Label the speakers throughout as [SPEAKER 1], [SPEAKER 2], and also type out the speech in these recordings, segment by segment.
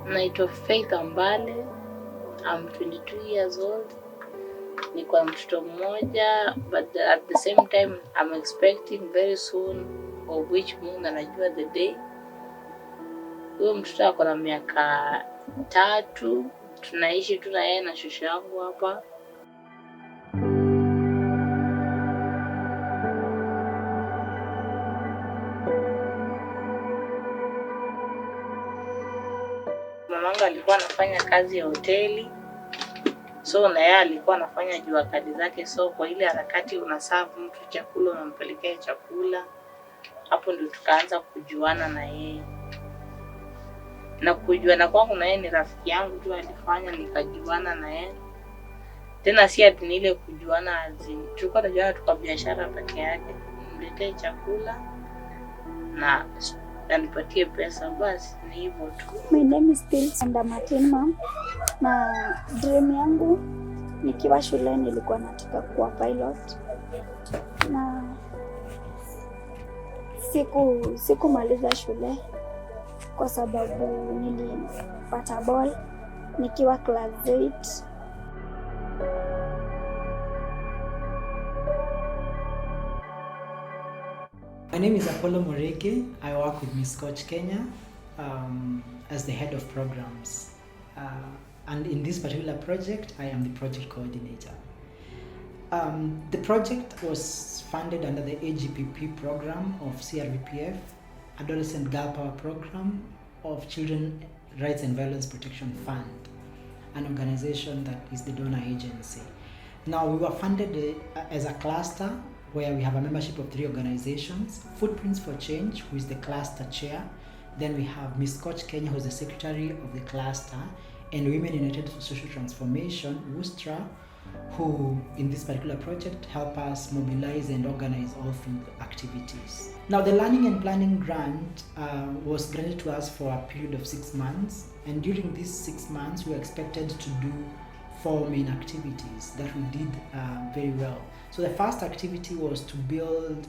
[SPEAKER 1] Naitwa Faith Ambale. I'm 22 years old. Niko na mtoto mmoja, but at the same time I'm expecting very soon, of which Mungu anajua the day. Huyo mtoto ako na miaka 3. Tunaishi tu na yeye na shosho yangu hapa. Mamangu alikuwa anafanya kazi ya hoteli, so na yeye alikuwa anafanya jua kali zake, so kwa ile harakati unaserve mtu chakula, unampelekea chakula, hapo ndio tukaanza kujuana na yeye. Na kujuana kwangu na yeye ni rafiki yangu tu alifanya nikajuana na yeye. Tena si ati ni ile kujuana azini, tulikuwa tunajuana tu kwa biashara peke yake, nimletee chakula na anipatie pesa, basi ni hivyo tu.
[SPEAKER 2] My name is Tilda Martin ma'am. Na dream yangu nikiwa shule nilikuwa nataka kuwa pilot, na sikumaliza shule kwa sababu nilipata ball nikiwa class 8.
[SPEAKER 3] My name is Apollo Moreke. I work with Miss Koch Kenya as the head of programs. And in this particular project, I am the project coordinator. The project was funded under the AGPP program of CRVPF, Adolescent Girl Power Program of Children Rights and Violence Protection Fund, an organization that is the donor agency. Now, we were funded as a cluster where we have a membership of 3 organizations: Footprints for Change, who is the cluster chair. Then we have Miss Koch Kenya, who is the secretary of the cluster, and Women United for Social Transformation, WUSTRA, who in this particular project help us mobilize and organize all field activities. Now, the Learning and Planning Grant was granted to us for a period of 6 months, and during these 6 months we were expected to do 4 main activities that we did very well. So the first activity was to build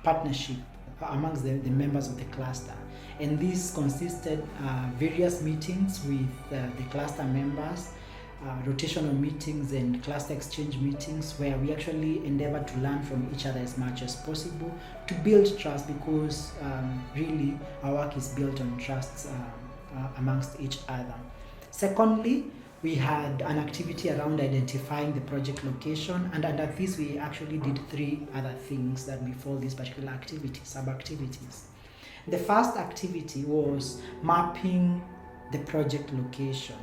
[SPEAKER 3] partnership amongst the members of the cluster, and this consisted various meetings with the cluster members, rotational meetings and cluster exchange meetings, where we actually endeavor to learn from each other as much as possible to build trust, because really our work is built on trust amongst each other. Secondly, we had an activity around identifying the project location, and under this we actually did 3 other things that befall this particular activity, sub-activities. The first activity was mapping the project location,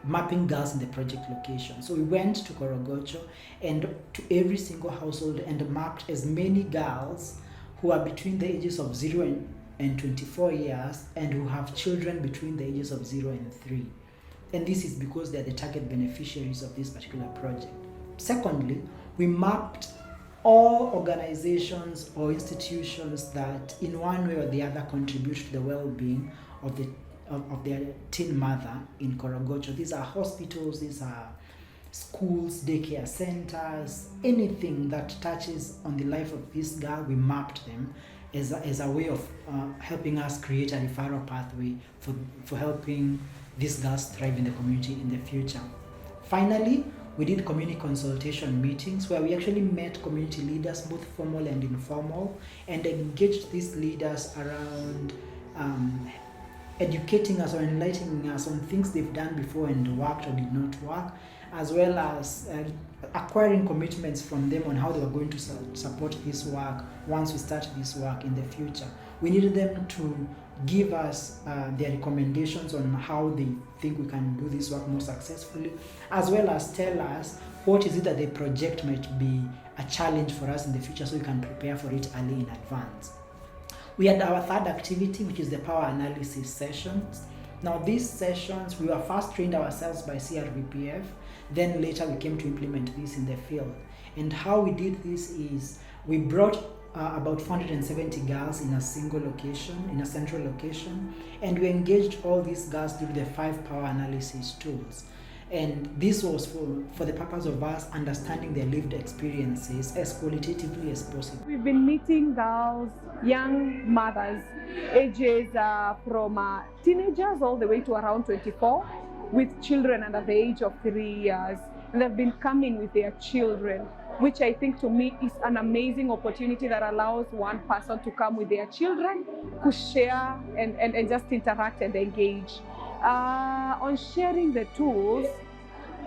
[SPEAKER 3] mapping girls in the project location. So we went to Korogocho and to every single household and mapped as many girls who are between the ages of 0 and 24 years and who have children between the ages of 0 and 3. And this is because they're the target beneficiaries of this particular project. Secondly, we mapped all organizations or institutions that in one way or the other contribute to the well-being of their teen mother in Korogocho. These are hospitals, these are schools, daycare centers, anything that touches on the life of this girl, we mapped them as a way of helping us create a referral pathway for helping these girls thrive in the community in the future. Finally, we did community consultation meetings where we actually met community leaders, both formal and informal, and engaged these leaders around educating us or enlightening us on things they've done before and worked or did not work, as well as acquiring commitments from them on how they were going to support this work once we start this work in the future. We needed them to give us their recommendations on how they think we can do this work more successfully, as well as tell us what is it that they project might be a challenge for us in the future so we can prepare for it early in advance. We had our third activity, which is the power analysis sessions. Now, these sessions, we were first trained ourselves by CRVPF, then later we came to implement this in the field. And how we did this is we brought about 470 girls in a single location, in a central location, and we engaged all these girls through the 5 power analysis tools. And this was for the purpose of us understanding their lived experiences as qualitatively as possible.
[SPEAKER 4] We've been meeting girls, young mothers, ages from teenagers all the way to around 24, with children under the age of 3 years. And they've been coming with their children, which I think to me is an amazing opportunity that allows one person to come with their children, to share and just interact and engage. On sharing the tools,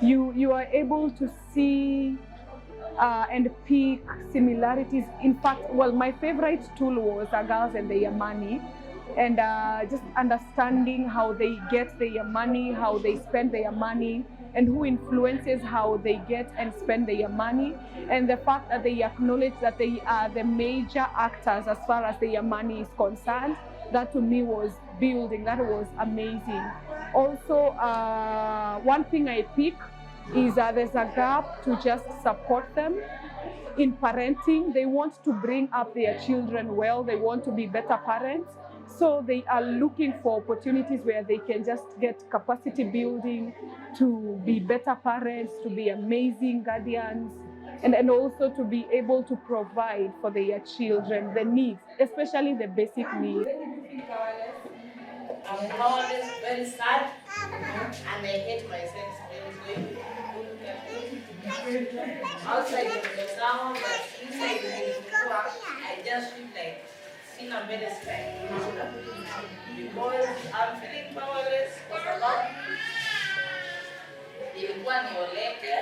[SPEAKER 4] you are able to see and pick similarities. In fact, well, my favorite tool was girls and their money, and just understanding how they get their money, how they spend their money, and who influences how they get and spend their money, and the fact that they acknowledge that they are the major actors as far as their money is concerned. That to me was building, that was amazing. Also, one thing I pick is there's a gap to just support them in parenting. They want to bring up their children well, they want to be better parents. So they are looking for opportunities where they can just get capacity building to be better parents, to be amazing guardians, and also to be able to provide for their children the needs, especially the basic needs.
[SPEAKER 1] I'm powerless, very sad, and I hate myself very. Outside the sound, but inside the I just feel like sina mbele sky. Because I'm feeling powerless kwa sababu nilikuwa nioleke,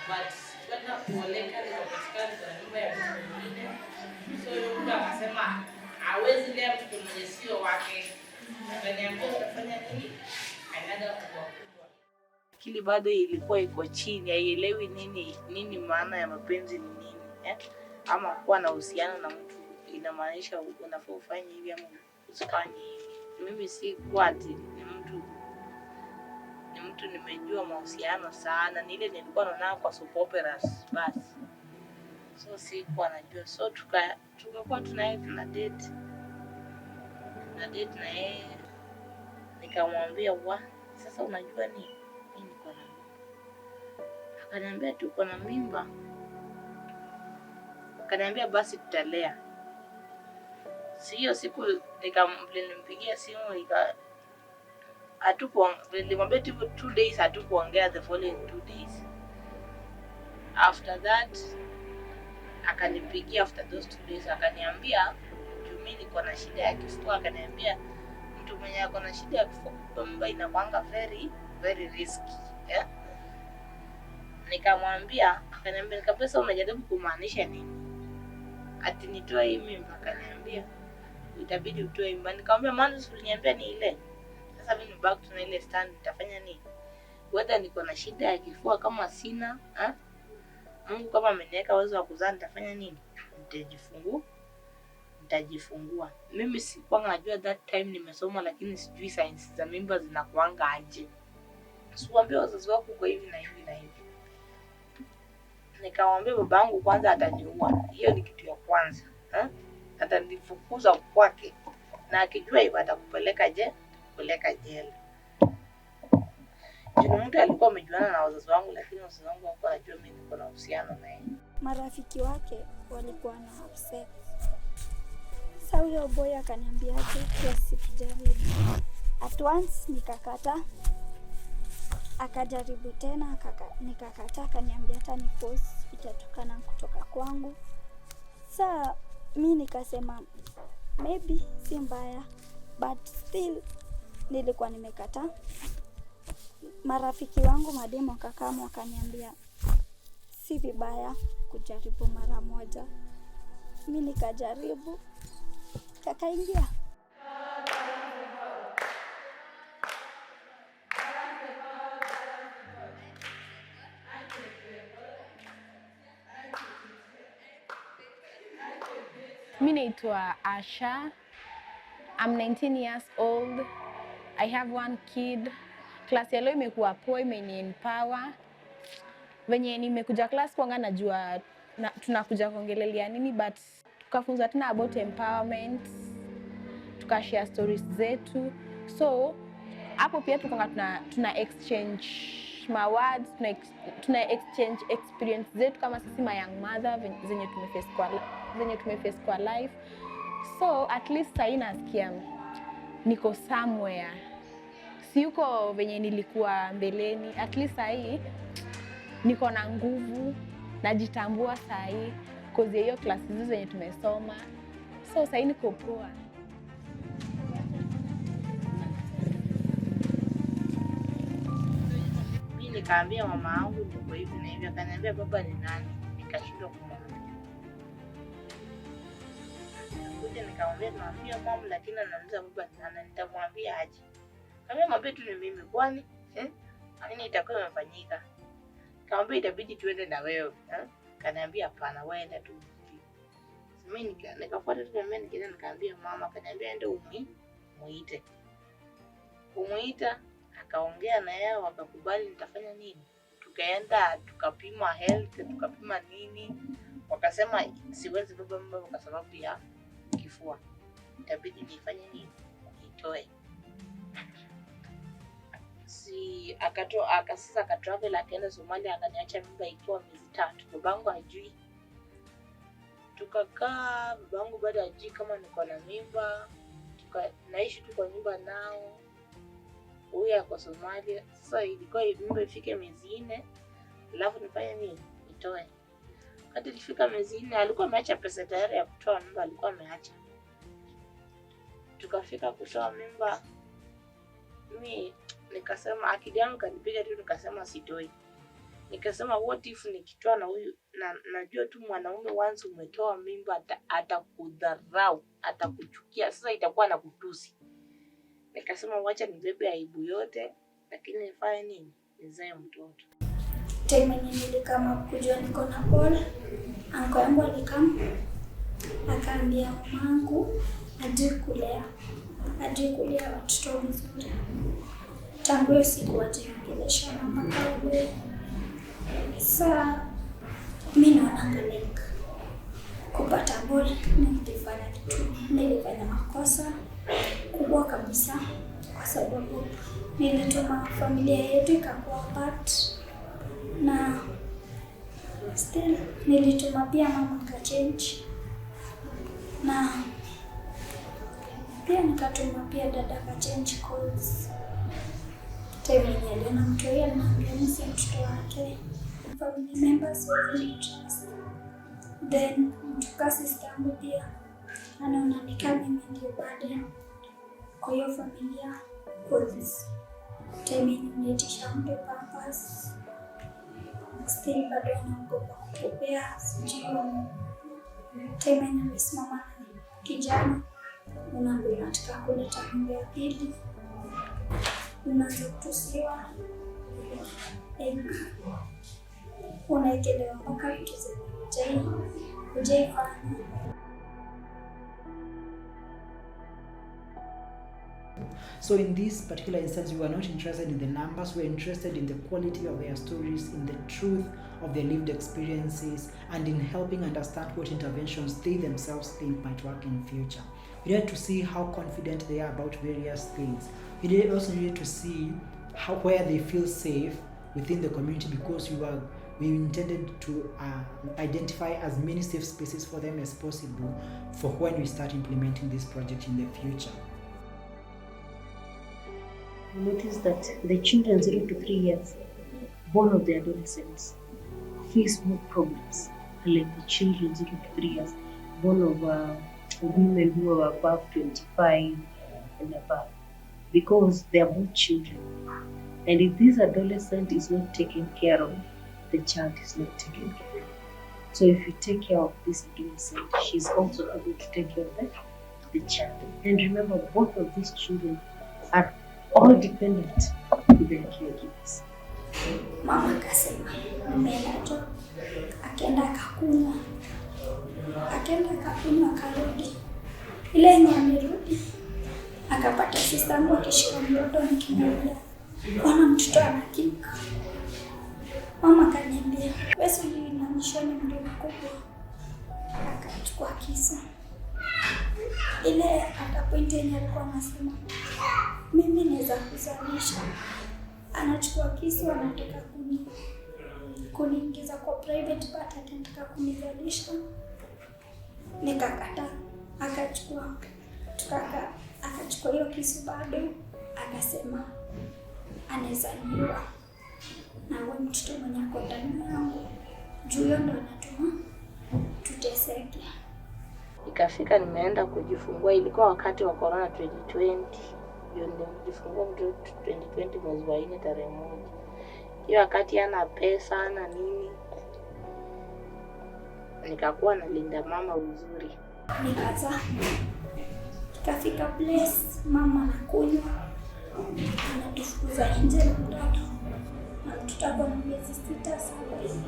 [SPEAKER 1] but kwenda kuoleka nikapatikana kwa nyumba ya mtu mwingine. So yule mtu akasema hawezi lea mtu mwenye sio wake. Akaniambia utafanya nini? Anaenda kubwa. Akili bado ilikuwa iko chini, haielewi nini maana ya mapenzi ni nini, ama kuwa na uhusiano na mtu inamaanisha unafaa ufanye hivi ama usifanye hivi. Mimi si kuwa ati ni mtu nimejua mahusiano sana, ni ile nilikuwa naona kwa soap operas basi. So si kuwa najua, so tukakuwa tuna date na yeye, nikamwambia sasa unajua nini? Akaniambia tuko na mimba. Akaniambia basi tutalea. Hiyo siku nikampigia simu nilimwambia 2 days hatukuongea, the following 2 days. After that akanipigia after those 2 days akaniambia mimi niko na shida ya kifua. Akaniambia mtu mwenye ako na shida ya kifua mimba inakuanga very very risky, Nikamwambia, akaniambia kabisa unajaribu kumaanisha nini? Ati nitoe hii mimba? Akaniambia itabidi utoe mimba. Nikamwambia maana uliniambia ni ile. Sasa mimi back to ile stand, nitafanya nini? Whether niko na shida ya kifua kama sina, Mungu kama ameniweka uwezo wa kuzaa nitafanya nini? Nitajifungua. Mimi sikuwa najua that time nimesoma, lakini sijui science za mimba zinakuanga aje. Siwaambie wazazi wako kwa hivi na hivi na hivi. Nikamwambia babangu kwanza ataniua. Hiyo ni kitu ya kwanza. Atanifukuza kwake. Na akijua hivyo atakupeleka jela. Juu mtu alikuwa amejuana na wazazi wangu, lakini wazazi wangu hawakuwa wanajua mimi niko na uhusiano naye.
[SPEAKER 2] Marafiki wake walikuwa na upset. Sasa huyo boy akaniambia tusijaribu. At once nikakata. Akajaribu tena nikakataa, akaniambia hata ni force itatokana kutoka kwangu. Sasa mimi nikasema maybe si mbaya, but still nilikuwa nimekataa. Marafiki wangu mademo kakamu wakaniambia si vibaya kujaribu mara moja. Mimi nikajaribu, kakaingia.
[SPEAKER 5] Mimi naitwa Asha. I'm 19 years old. I have one kid. Class ya leo imekuwa poa, imeni empower. Venye nimekuja class kwanga najua tunakuja kuongelelea nini, but tukafunza tena about empowerment. Tukashare stories zetu. So hapo pia tukanga tuna exchange exchange words, tuna exchange experience zetu kama sisi ma young mother zenye tumeface kwa life. So at least sasa nasikia niko somewhere. Siyuko venye nilikuwa mbeleni. At least sasa niko na nguvu, najitambua sasa cause hiyo classes zenye tumesoma. So sasa niko poa.
[SPEAKER 1] Nikaambia mama yangu niko hivi na hivi, akaniambia baba ni nani? Nikashindwa kumwambia. Kuja nikamwambia mama, lakini ananiuliza baba ni nani, nitamwambia aje? Kama mwambie tu ni mimi, kwani nini itakuwa imefanyika? Kaambia itabidi tuende na wewe. Kaniambia hapana, wewe enda tu. Mimi nikafuata tu mimi nikaambia mama, kaniambia ende umuite. Umuita akaongea na yeye, wakakubali nitafanya nini. Tukaenda tukapima health, tukapima nini. Wakasema siwezi beba mimba kwa sababu ya kifua. Itabidi nifanye nini? Nitoe. Akatravel akaenda Somalia, akaniacha mimba ikiwa miezi 3. Babangu hajui. Tukakaa, babangu bado hajui kama niko na mimba. Naishi tu kwa nyumba nao. Huyu ako Somalia. Sasa ilikuwa mimba ifike miezi 4, alafu nifanye nini? Nitoe. Wakati ilifika miezi 4, alikuwa ameacha pesa tayari ya kutoa mimba, alikuwa ameacha. Tukafika kutoa mimba. Mimi nikasema, akili yangu kanipiga tu, nikasema sitoi. Nikasema what if nikitoa na huyu, na najua tu mwanaume once umetoa mimba atakudharau, atakuchukia, sasa itakuwa na kutusi. Nikasema wacha nibebe aibu yote, lakini nifanye nini? Nizae mtoto.
[SPEAKER 2] Time nilikama kujua niko na pole, anko yangu alikama akaambia mamangu ajui kulea watoto vizuri. Tangu hiyo siku wajengelesha na makawe. Sasa mimi naona like kupata bole nilifanya makosa kubwa kabisa, kwa sababu nilituma familia yetu ikakuwa apart, na still nilituma pia mama change, na pia nikatuma pia dada change calls. Time aliona mtu yeye ananiambia mimi si mtoto wake. Family members were interested. Then mtuka sister yangu pia anaona ni kama mimi ndio burden kwa hiyo familia, cause time nilitisha mtu pampers. Still bado anaogopa kupea sijui. Time nimesimama kijana unaambia nataka kuleta mimba ya pili, unaanza kutusiwa, unaekelewa mpaka vitu hujaifanya.
[SPEAKER 3] So in this particular instance, we were not interested in the numbers, we were interested in the quality of their stories, in the truth of their lived experiences, and in helping understand what interventions they themselves think might work in the future. We needed to see how confident they are about various things. We also needed to see where they feel safe within the community, because we intended to identify as many safe spaces for them as possible for when we start implementing this project in the future.
[SPEAKER 6] We noticed that the children 0 to 3 years, born of the adolescents, face more problems like the children 0 to 3 years, born of women who are above 25 and above, because they are both children. And if this adolescent is not taken care of, the child is not taken care of. So if you take care of this adolescent, she's also able to take care of the child. And remember, both of these children are all dependent on their caregivers.
[SPEAKER 2] Mama kasema nimeenda akaenda akakunywa karudi. Ile yenye amerudi akapata sister yangu akishika mtoto nikimwambia bwana mtoto anakika. Mama kaniambia wewe sijui na mshoni mdogo mkubwa. Akachukua kisa. Ile akapointe yenye alikuwa anasema mimi naweza kuzalisha anachukua kisu anataka kuniingiza kwa private part, anataka kunizalisha. Nikakataa, akachukua hiyo kisu bado, akasema anaweza niua na wewe mtoto mwenye ako ndani yangu, juu hiyo ndo anatuma tuteseke.
[SPEAKER 1] Ikafika nimeenda kujifungua, ilikuwa wakati wa corona 2020. Ndio nilijifungua mtoto 2020 mwezi wa 4 tarehe 1. Hiyo wakati hana pesa hana nini, nikakuwa nalinda mama vizuri.
[SPEAKER 2] Nikazaa. Ikafika place mama anakunywa, anatufukuza nje na mtoto. Na mtoto ako na miezi 6 7 hivi.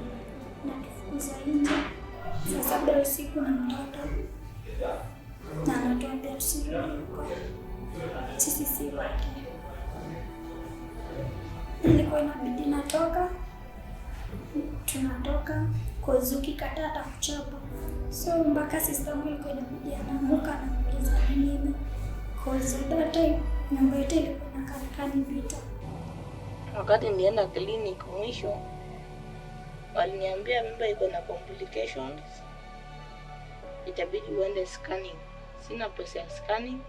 [SPEAKER 2] Anatufukuza nje. Saa 7 usiku na mtoto. Na anatuambia tusirudi huko. Sisi si wake. Nilikuwa inabidi natoka. Tunatoka Kozuki kata hata kuchapa. So mpaka sister yangu ilikuwa inabidi anaamka na kuuliza nini. Cause that time nyumba yetu ilikuwa na karakani vita.
[SPEAKER 1] Wakati nilienda clinic mwisho, waliniambia mimba iko na complications, itabidi uende scanning. Sina pesa ya scanning.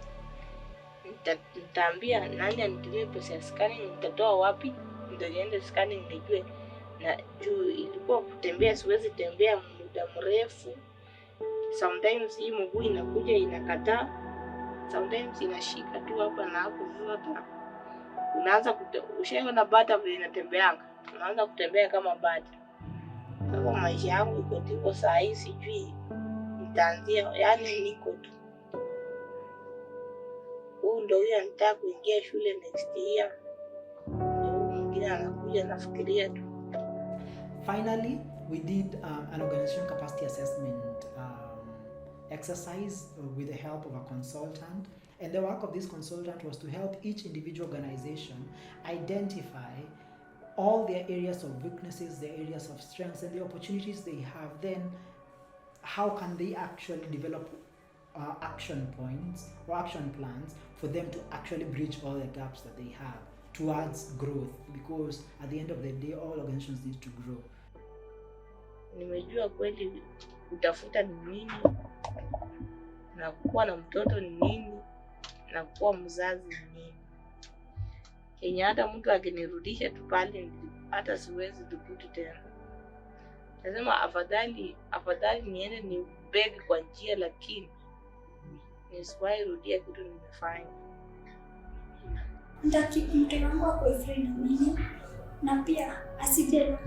[SPEAKER 1] Nitaambia nani anitumie pesa ya scanning, nitatoa wapi ndio niende scanning nijue. Na juu ilikuwa kutembea, siwezi tembea muda mrefu. Sometimes hii mguu inakuja inakataa, sometimes inashika tu hapa na hapo. Sasa unaanza ushaona bata vile inatembeanga, unaanza kutembea kama bata. Sasa maisha yangu iko saa hii sijui nitaanzia, yani niko tu. Ndio huyo anataka kuingia shule next year. Ndio mwingine anakuja nafikiria tu.
[SPEAKER 3] Finally, we did an organization capacity assessment exercise with the help of a consultant. And the work of this consultant was to help each individual organization identify all their areas of weaknesses, their areas of strengths, and the opportunities they have. Then, how can they actually develop action points or action plans for them to actually bridge all the gaps that they have towards growth? Because at the end of the day, all organizations need to grow.
[SPEAKER 1] Nimejua kweli kutafuta ni nini, na kuwa na mtoto ni nini, na kuwa mzazi ni nini. Kenya hata mtu akinirudisha tu pale hata siwezi dhubutu tena. Nasema afadhali niende ni beg kwa njia, lakini nisiwahi rudia kitu nimefanya.
[SPEAKER 2] Ndaki mtoto wangu ako free na mimi, na pia asije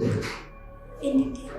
[SPEAKER 2] anything.